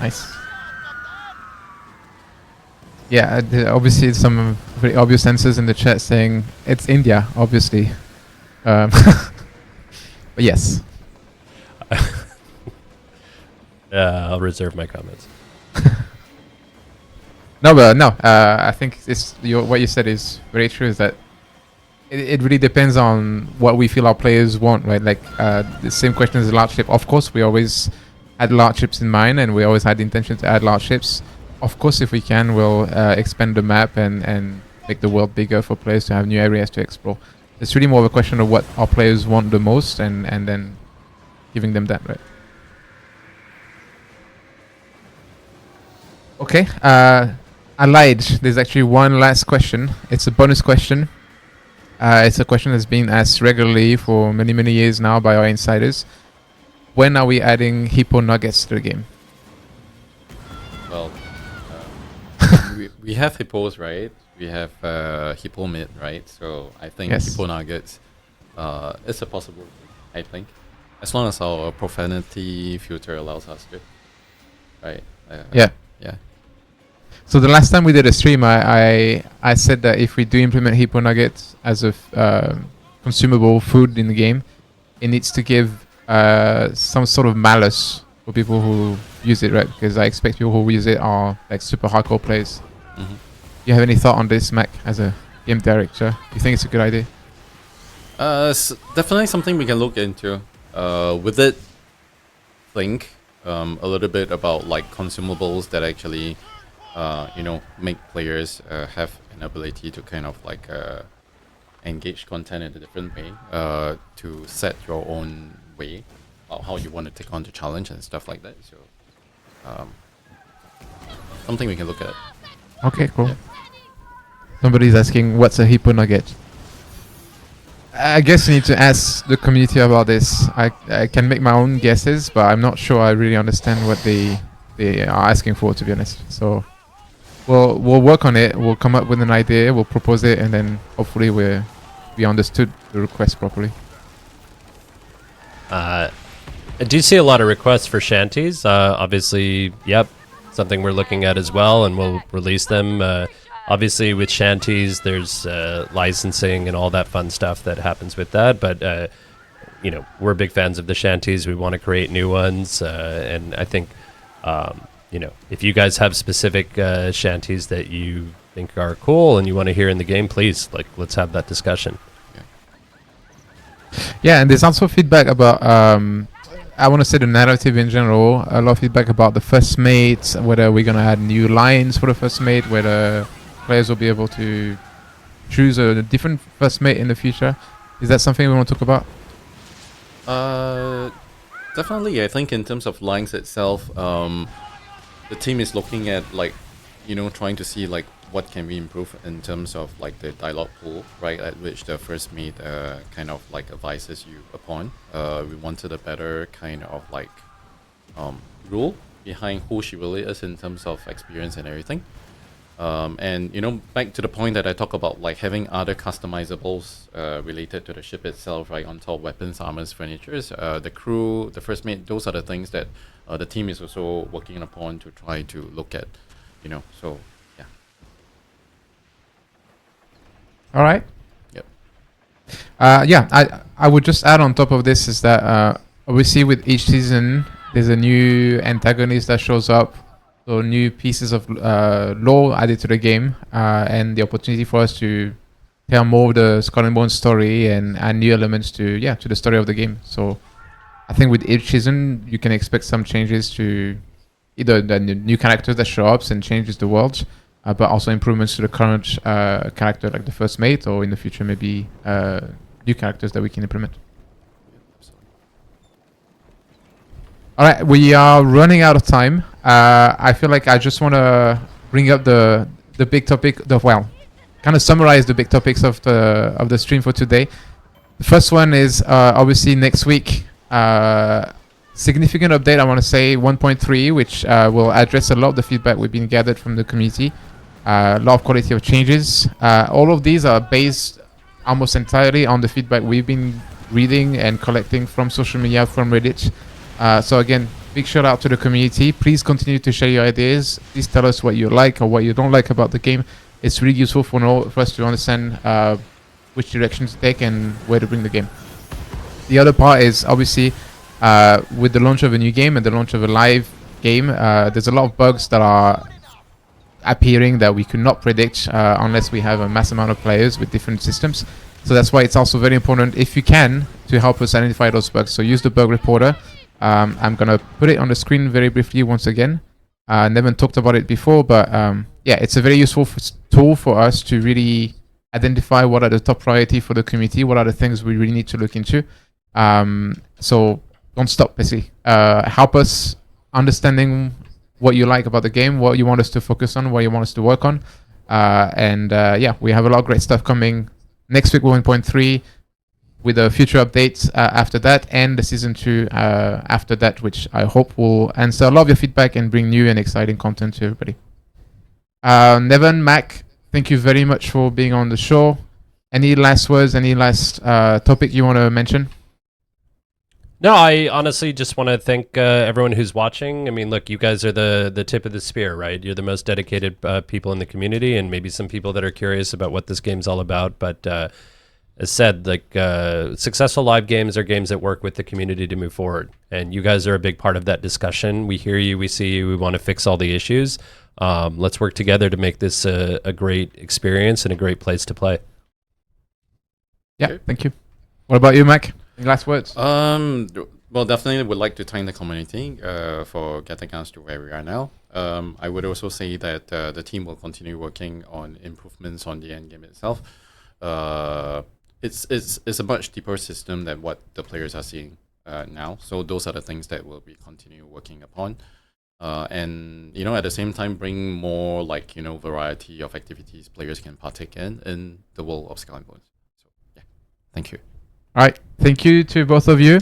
Nice. Yeah, obviously some very obvious answers in the chat saying it's India, obviously. But yes. I'll reserve my comments. No, I think what you said is very true, is that it really depends on what we feel our players want, right? Like the same question as the large ship. Of course, we always had large ships in mind, and we always had the intention to add large ships. Of course, if we can, we'll expand the map and make the world bigger for players to have new areas to explore. It's really more of a question of what our players want the most, and then giving them that, right? Okay. I lied. There's actually one last question. It's a bonus question. It's a question that's been asked regularly for many, many years now by our insiders. When are we adding hippo nuggets to the game? Well, we have hippos, right? We have hippo meat, right? So I think Yes. hippo nuggets is a possibility, I think. As long as our profanity filter allows us to. Right? Yeah. Yeah. So the last time we did a stream, I said that if we do implement hippo nuggets as a consumable food in the game, it needs to give some sort of malice for people who use it, right? Because I expect people who use it are like super hardcore players. Mm-hmm. You have any thought on this, Mac, as a game director? Do you think it's a good idea? Definitely something we can look into. With it, think a little bit about like consumables that actually, make players have an ability to kind of like engage content in a different way. To set your own way about how you want to take on the challenge and stuff like that. So, something we can look at. Okay, cool. Yeah. Somebody's asking, what's a hippo nugget? I guess you need to ask the community about this. I can make my own guesses, but I'm not sure I really understand what they are asking for, to be honest. So we'll work on it. We'll come up with an idea. We'll propose it, and then hopefully we understood the request properly. I do see a lot of requests for shanties. Obviously, yep, something we're looking at as well, and we'll release them. Obviously, with shanties, there's licensing and all that fun stuff that happens with that. But we're big fans of the shanties. We want to create new ones, and I think if you guys have specific shanties that you think are cool and you want to hear in the game, please, let's have that discussion. Yeah, and there's also feedback about I want to say the narrative in general. A lot of feedback about the first mate, whether we're gonna add new lines for the first mate, whether players will be able to choose a different first mate in the future. Is that something we want to talk about? Definitely. I think in terms of lines itself, the team is looking at trying to see what can we improve in terms of the dialogue pool, right? At which the first mate kind of advises you upon. We wanted a better kind of rule behind who she really is in terms of experience and everything. And back to the point that I talk about having other customizables related to the ship itself, right? On top, weapons, armors, furnitures, the crew, the first mate. Those are the things that the team is also working upon to try to look at. So yeah. All right. Yep. I would just add on top of this is that obviously with each season there's a new antagonist that shows up, so new pieces of lore added to the game, and the opportunity for us to tell more of the Skull and Bones story and add new elements to the story of the game. So I think with each season you can expect some changes to either the new characters that show up and changes the world, but also improvements to the current character, like the first mate, or in the future maybe new characters that we can implement. All right, we are running out of time. I feel like I just want to bring up the big topic, kind of summarize the big topics of the stream for today. The first one is obviously next week. Significant update, I want to say 1.3, which will address a lot of the feedback we've been gathered from the community. A lot of quality of changes. All of these are based almost entirely on the feedback we've been reading and collecting from social media, from Reddit. So again, big shout out to the community. Please continue to share your ideas. Please tell us what you like or what you don't like about the game. It's really useful for us to understand which direction to take and where to bring the game. The other part is obviously with the launch of a new game and the launch of a live game, there's a lot of bugs that are appearing that we could not predict unless we have a mass amount of players with different systems. So that's why it's also very important, if you can, to help us identify those bugs. So use the bug reporter. I'm going to put it on the screen very briefly once again. Never talked about it before, but it's a very useful tool for us to really identify what are the top priority for the community, what are the things we really need to look into. So don't stop, basically. Help us understanding what you like about the game, what you want us to focus on, what you want us to work on. Yeah, we have a lot of great stuff coming. Next week, 1.3, with the future updates after that, and the season 2 after that, which I hope will answer a lot of your feedback and bring new and exciting content to everybody. Nevin, Mac, thank you very much for being on the show. Any last words, any last topic you want to mention? No, I honestly just want to thank everyone who's watching. I mean, look, you guys are the tip of the spear, right? You're the most dedicated people in the community, and maybe some people that are curious about what this game's all about. But as said, like successful live games are games that work with the community to move forward. And you guys are a big part of that discussion. We hear you, we see you, we want to fix all the issues. Let's work together to make this a great experience and a great place to play. Yeah, thank you. What about you, Mac? Any last words? Well, definitely would like to thank the community for getting us to where we are now. I would also say that the team will continue working on improvements on the end game itself. It's a much deeper system than what the players are seeing now. So those are the things that we'll be continue working upon. And at the same time, bring more variety of activities players can partake in the world of Skull and Bones. So yeah, thank you. All right. Thank you to both of you.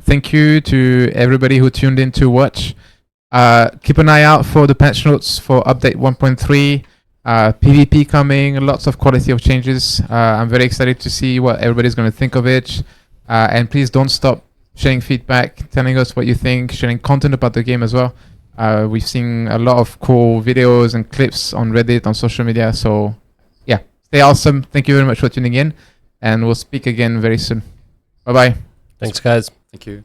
Thank you to everybody who tuned in to watch. Keep an eye out for the patch notes for update 1.3. PvP coming, lots of quality of changes. I'm very excited to see what everybody's going to think of it. And please don't stop sharing feedback, telling us what you think, sharing content about the game as well. We've seen a lot of cool videos and clips on Reddit, on social media. So yeah, stay awesome. Thank you very much for tuning in. And we'll speak again very soon. Bye-bye. Thanks, guys. Thank you.